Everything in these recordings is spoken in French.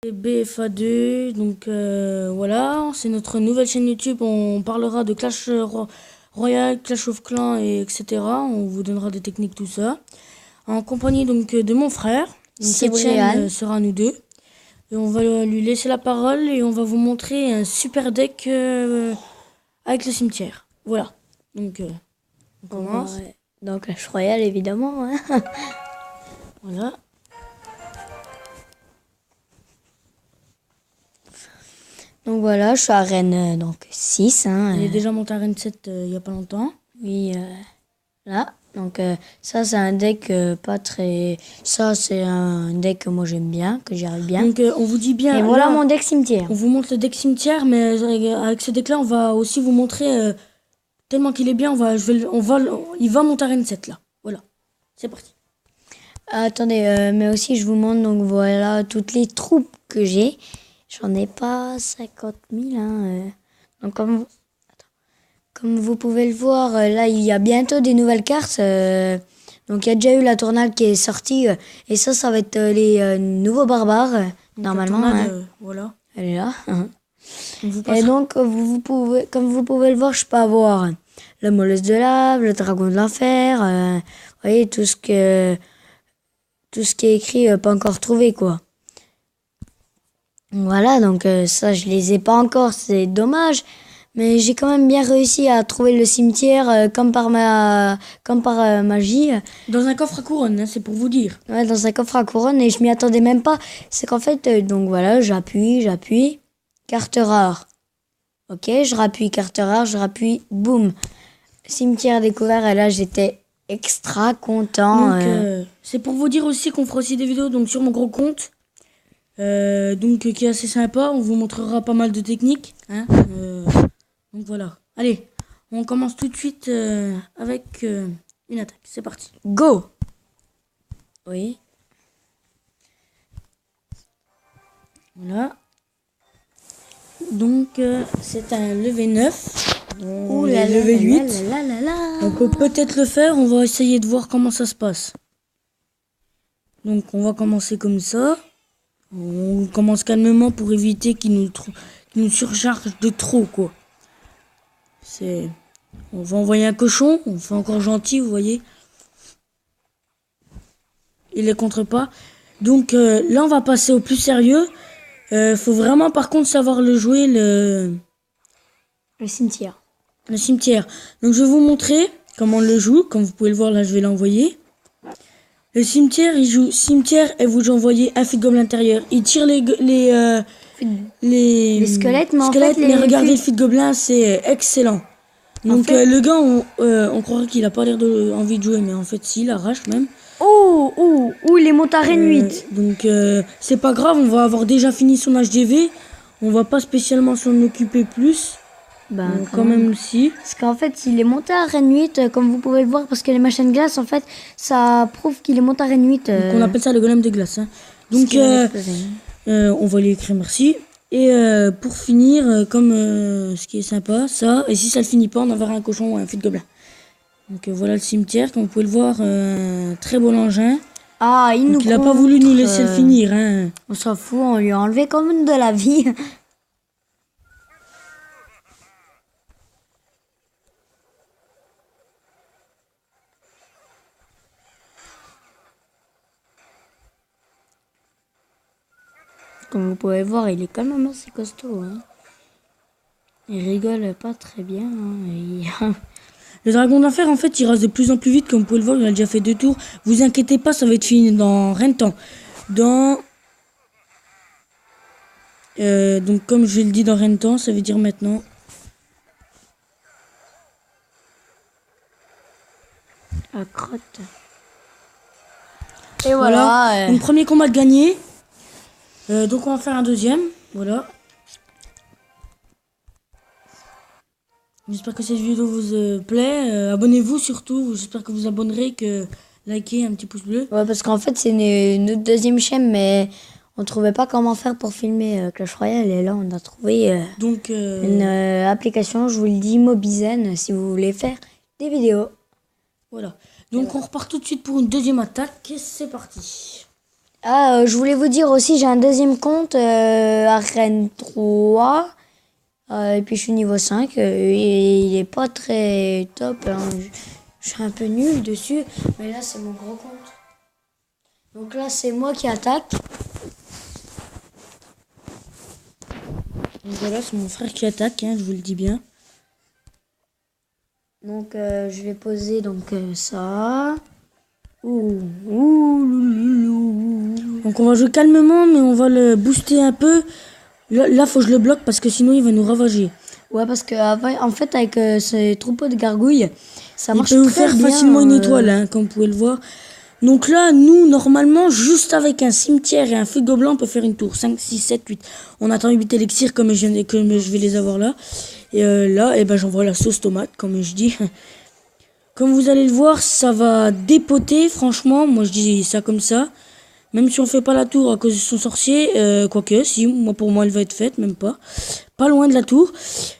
BFA2, donc voilà, c'est notre nouvelle chaîne YouTube. On parlera de Clash Royale, Clash of Clans, et etc. On vous donnera des techniques, tout ça. En compagnie donc de mon frère. Donc, cette chaîne sera nous deux. Et on va lui laisser la parole et on va vous montrer un super deck avec le cimetière. Voilà. Donc on commence. Ouais. Donc Clash Royale évidemment. Hein. Voilà. Donc voilà, je suis à Reine donc 6. Hein, Il est déjà monté à Reine 7 il n'y a pas longtemps. Oui, là. Donc ça c'est un deck pas très... Ça c'est un deck que moi j'aime bien, que j'arrive bien. Donc on vous dit bien... Et voilà mon deck cimetière. On vous montre le deck cimetière, mais avec ce deck là on va aussi vous montrer... tellement qu'il est bien, il va monter à Reine 7 là. Voilà. C'est parti. Attendez, mais aussi je vous montre donc voilà toutes les troupes que j'ai. J'en ai pas 50 000. Hein, donc comme vous pouvez le voir, là il y a bientôt des nouvelles cartes. Donc il y a déjà eu la tournade qui est sortie. Et ça va être les nouveaux barbares. Donc, normalement. Tournade, voilà. Elle est là. Et donc comme vous pouvez le voir, je peux avoir la moleuse de lave, le dragon de l'enfer. Vous voyez tout ce qui est écrit, pas encore trouvé quoi. Voilà, donc ça, je les ai pas encore, c'est dommage. Mais j'ai quand même bien réussi à trouver le cimetière comme par magie. Dans un coffre à couronne, hein, c'est pour vous dire. Ouais, dans un coffre à couronne et je m'y attendais même pas. C'est qu'en fait, donc voilà, j'appuie. Carte rare. Ok, je rappuie, carte rare, je rappuie, boum. Cimetière découvert et là, j'étais extra content. Donc, c'est pour vous dire aussi qu'on fera aussi des vidéos donc, sur mon gros compte. Donc qui est assez sympa, on vous montrera pas mal de techniques. Hein, donc voilà. Allez, on commence tout de suite avec une attaque. C'est parti. Go! Oui. Voilà. Donc c'est un levé 9. Ouh là là, levé 8. Là. On peut peut-être le faire, on va essayer de voir comment ça se passe. Donc on va commencer comme ça. On commence calmement pour éviter qu'il nous surcharge de trop, quoi. On va envoyer un cochon, on fait encore gentil, vous voyez. Il les contre pas. Donc là, on va passer au plus sérieux. Faut vraiment, par contre, savoir le jouer, le cimetière. Le cimetière. Donc je vais vous montrer comment on le joue. Comme vous pouvez le voir, là, je vais l'envoyer. Le cimetière, il joue cimetière et vous envoyez un feed goblin à l'intérieur. Il tire les squelettes, mais mais regardez le feed goblin, c'est excellent. Donc le gars, on croirait qu'il a pas l'air envie de jouer, mais en fait, si, il arrache même. Oh, il est monté à Reine 8. Donc c'est pas grave, on va avoir déjà fini son HDV. On va pas spécialement s'en occuper plus. Quand même si. Parce qu'en fait, il est monté à Reine 8, comme vous pouvez le voir, parce que les machines glace, en fait, ça prouve qu'il est monté à Reine 8. Donc on appelle ça le golem de glace. Hein. Donc on va lui écrire merci. Et pour finir, comme ce qui est sympa, ça, et si ça le finit pas, on enverra un cochon ou un feed gobelin. Donc voilà le cimetière, comme vous pouvez le voir, très beau engin. Ah, il a pas voulu nous laisser le finir. Hein. On s'en fout, on lui a enlevé quand même de la vie. Comme vous pouvez voir, il est quand même assez costaud. Hein. Il rigole pas très bien. Hein. Le dragon d'enfer, en fait, il rase de plus en plus vite. Comme vous pouvez le voir, il a déjà fait 2 tours. Vous inquiétez pas, ça va être fini dans rien de temps. Donc, comme je le dis dans rien de temps, ça veut dire maintenant. La crotte. Et voilà. Donc, premier combat de gagné. Donc on va faire un deuxième, voilà. J'espère que cette vidéo vous plaît. Abonnez-vous surtout, j'espère que vous abonnerez, que likez, un petit pouce bleu. Ouais, parce qu'en fait c'est notre deuxième chaîne, mais on trouvait pas comment faire pour filmer Clash Royale. Et là on a trouvé une application, je vous le dis, Mobizen, si vous voulez faire des vidéos. Voilà, donc on repart tout de suite pour une deuxième attaque, et c'est parti. Ah, je voulais vous dire aussi, j'ai un deuxième compte, Arène 3. Et puis je suis niveau 5. Et il est pas très top, hein. Je suis un peu nul dessus. Mais là, c'est mon gros compte. Donc là, c'est moi qui attaque. Donc voilà, c'est mon frère qui attaque, hein, je vous le dis bien. Donc je vais poser ça. Loulou. Donc on va jouer calmement, mais on va le booster un peu. Là, faut que je le bloque parce que sinon il va nous ravager. Ouais, parce que en fait, avec ces troupeaux de gargouilles, ça Il marche peut vous très faire bien. facilement une étoile, hein, comme vous pouvez le voir. Donc là, nous, normalement, juste avec un cimetière et un feu de gobelin, on peut faire une tour. 5, 6, 7, 8. On attend 8 élixirs comme je vais les avoir là. Et là, eh ben, j'envoie la sauce tomate, comme je dis. Comme vous allez le voir, ça va dépoter, franchement. Moi, je dis ça comme ça. Même si on fait pas la tour à cause de son sorcier, quoique, si, pour moi, elle va être faite, même pas. Pas loin de la tour.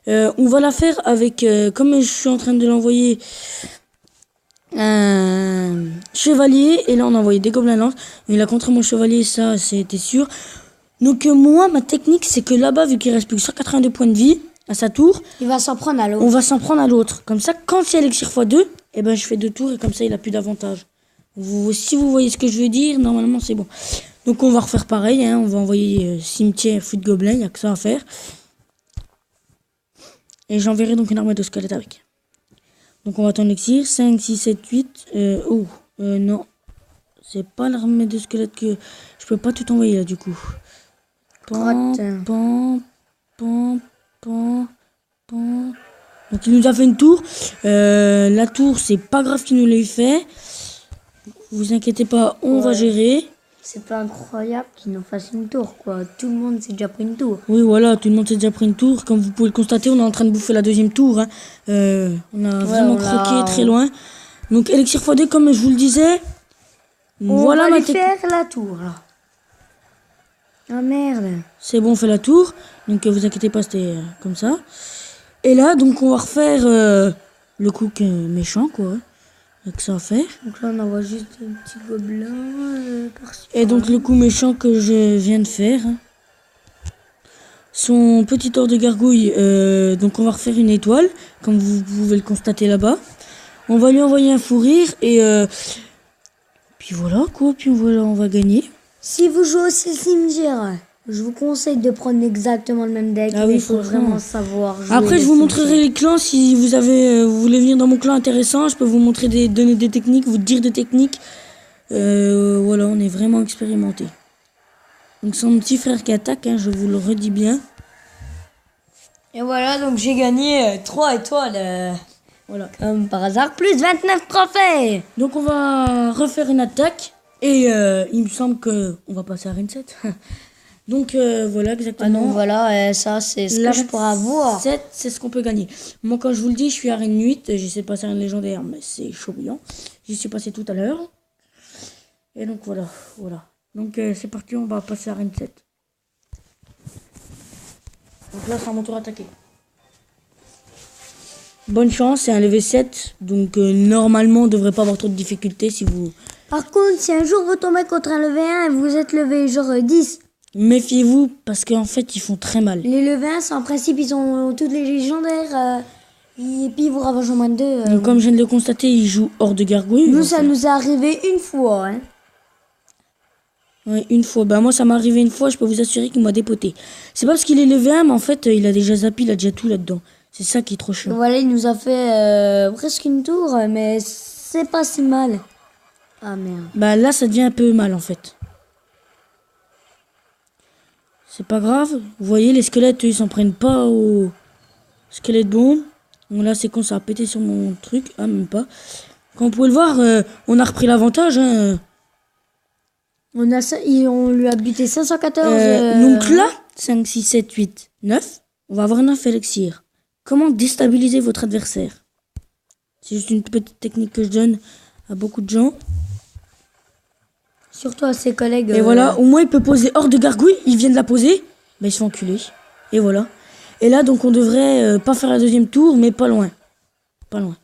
On va la faire avec, comme je suis en train de l'envoyer, un chevalier. Et là, on a envoyé des gobelins lance. Il a contré mon chevalier, ça, c'était sûr. Donc, moi, ma technique, c'est que là-bas, vu qu'il reste plus que 182 points de vie à sa tour, Il va s'en prendre à l'autre. on va s'en prendre à l'autre. Comme ça, quand il y a élixir x2, eh ben, je fais 2 tours et comme ça, il a plus d'avantage. Si vous voyez ce que je veux dire, normalement, c'est bon. Donc, on va refaire pareil. Hein, on va envoyer cimetière, fou de gobelins. Il n'y a que ça à faire. Et j'enverrai donc une armée de squelettes avec. Donc, on va attendre l'élixir. 5, 6, 7, 8. Non. C'est pas l'armée de squelettes que... Je peux pas tout envoyer là, du coup. Pan, pan, pan, pan, pan. Donc il nous a fait une tour. La tour, c'est pas grave qu'il nous l'ait fait. Vous inquiétez pas, on va gérer. C'est pas incroyable qu'ils nous fassent une tour, quoi. Tout le monde s'est déjà pris une tour. Oui, voilà, tout le monde s'est déjà pris une tour. Comme vous pouvez le constater, on est en train de bouffer la deuxième tour. Hein. On a vraiment croqué très loin. Donc élixir x2, comme je vous le disais. Voilà, on va lui faire la tour, là. Ah merde. C'est bon, on fait la tour. Donc vous inquiétez pas, c'était comme ça. Et là, donc on va refaire le cook méchant, quoi. Avec ça à faire. Donc là, on envoie juste un petit gobelin par-ci. Et donc le coup méchant que je viens de faire. Son petit or de gargouille, donc on va refaire une étoile, comme vous pouvez le constater là-bas. On va lui envoyer un fou rire et puis voilà quoi, puis voilà, on va gagner. Si vous jouez aussi le cimetière, je vous conseille de prendre exactement le même deck. Ah mais oui, il faut vraiment savoir jouer. Après, je vous montrerai les clans si vous avez, vous voulez venir dans mon clan intéressant. Je peux vous montrer donner des techniques, vous dire des techniques. Voilà, on est vraiment expérimenté. Donc c'est mon petit frère qui attaque, hein, je vous le redis bien. Et voilà, donc j'ai gagné 3 étoiles. Voilà. Comme par hasard, plus 29 trophées. Donc on va refaire une attaque. Et il me semble que on va passer à Arène 7. Donc voilà exactement. Ah non, voilà, ça c'est ce que je pourrais avoir. 7, c'est ce qu'on peut gagner. Moi quand je vous le dis, je suis à Arène 8. J'essaie de passer à Arène légendaire, mais c'est chaud bouillant. J'y suis passé tout à l'heure. Et donc voilà. Donc c'est parti, on va passer à Arène 7. Donc là, c'est à mon tour d'attaquer. Bonne chance, c'est un level 7. Donc normalement, on ne devrait pas avoir trop de difficultés si vous... Par contre, si un jour vous tombez contre un level 1 et vous êtes levé genre 10. Méfiez-vous parce qu'en fait, ils font très mal. Les level 1, en principe, ils ont toutes les légendaires. Et puis ils vous ravagent en moins de 2. Donc, comme je viens de le constater, ils jouent hors de gargouille. Nous, ça nous est arrivé une fois. Hein. Oui, une fois. Bah, moi, ça m'est arrivé une fois, je peux vous assurer qu'il m'a dépoté. C'est pas parce qu'il est level 1, mais en fait, il a déjà zappé, il a déjà tout là-dedans. C'est ça qui est trop chiant. Voilà, il nous a fait presque une tour, mais c'est pas si mal. Ah merde. Bah là, ça devient un peu mal en fait. C'est pas grave. Vous voyez, les squelettes, ils s'en prennent pas au squelette bombe. Bon, là, c'est con, ça a pété sur mon truc. Ah, même pas. Comme vous pouvez le voir, on a repris l'avantage. Hein. On lui a buté 514. Donc là, 5, 6, 7, 8, 9. On va avoir 9 élixirs. Comment déstabiliser votre adversaire? C'est juste une petite technique que je donne à beaucoup de gens. Surtout à ses collègues. Et voilà, au moins il peut poser hors de gargouille. Il vient de la poser. Bah, ils se font enculer. Et voilà. Et là, donc on devrait pas faire la deuxième tour, mais pas loin. Pas loin.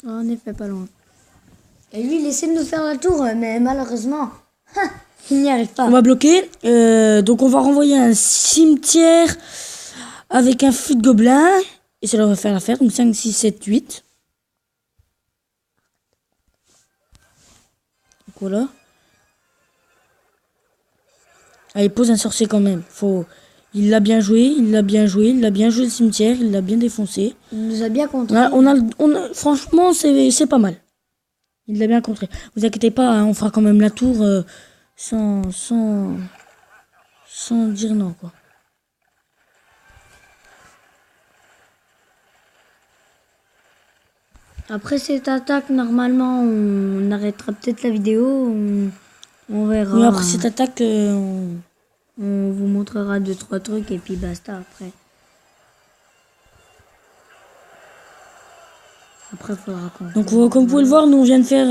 En effet, pas loin. Et lui, il essaie de nous faire la tour, mais malheureusement, Il n'y arrive pas. On va bloquer. Donc on va renvoyer un cimetière avec un fût de gobelins. Et ça va faire l'affaire. Donc 5, 6, 7, 8. Donc voilà. Allez, pose un sorcier quand même. Il l'a bien joué, il l'a bien joué, il l'a bien joué le cimetière, il l'a bien défoncé. Il nous a bien contré. Franchement, c'est pas mal. Il l'a bien contré. Vous inquiétez pas, hein, on fera quand même la tour sans dire non, quoi. Après cette attaque, normalement, on arrêtera peut-être la vidéo. On verra. Oui, après cette attaque, On vous montrera 2-3 trucs et puis basta après. Après, faudra qu'on... donc comme vous pouvez le voir, nous on vient de faire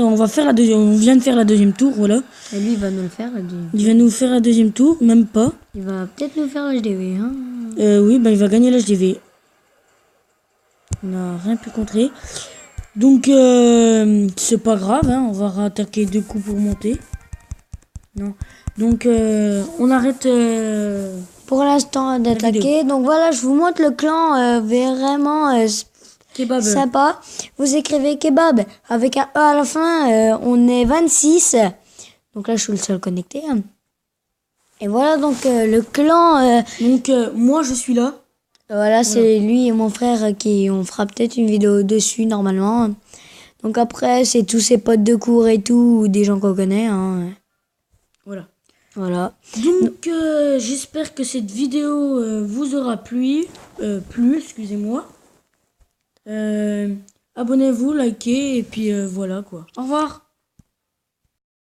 la deuxième tour, voilà. Et lui, il va nous le faire. Il va nous faire la deuxième tour, même pas. Il va peut-être nous faire l'HDV, hein. Oui, il va gagner l'HDV. On n'a rien pu contrer. Donc, c'est pas grave, hein, on va rattaquer 2 coups pour monter. Non. Donc, on arrête pour l'instant d'attaquer. Donc voilà, je vous montre le clan vraiment Kebab. Sympa. Vous écrivez Kebab avec un E à la fin. On est 26. Donc là, je suis le seul connecté. Hein. Et voilà, donc le clan... donc, moi, je suis là. Voilà, c'est lui et mon frère on fera peut-être une vidéo dessus normalement. Donc après, c'est tous ses potes de cours et tout, ou des gens qu'on connaît. Hein. Voilà. Donc, j'espère que cette vidéo vous aura plu. Excusez-moi. Abonnez-vous, likez, et puis voilà quoi. Au revoir.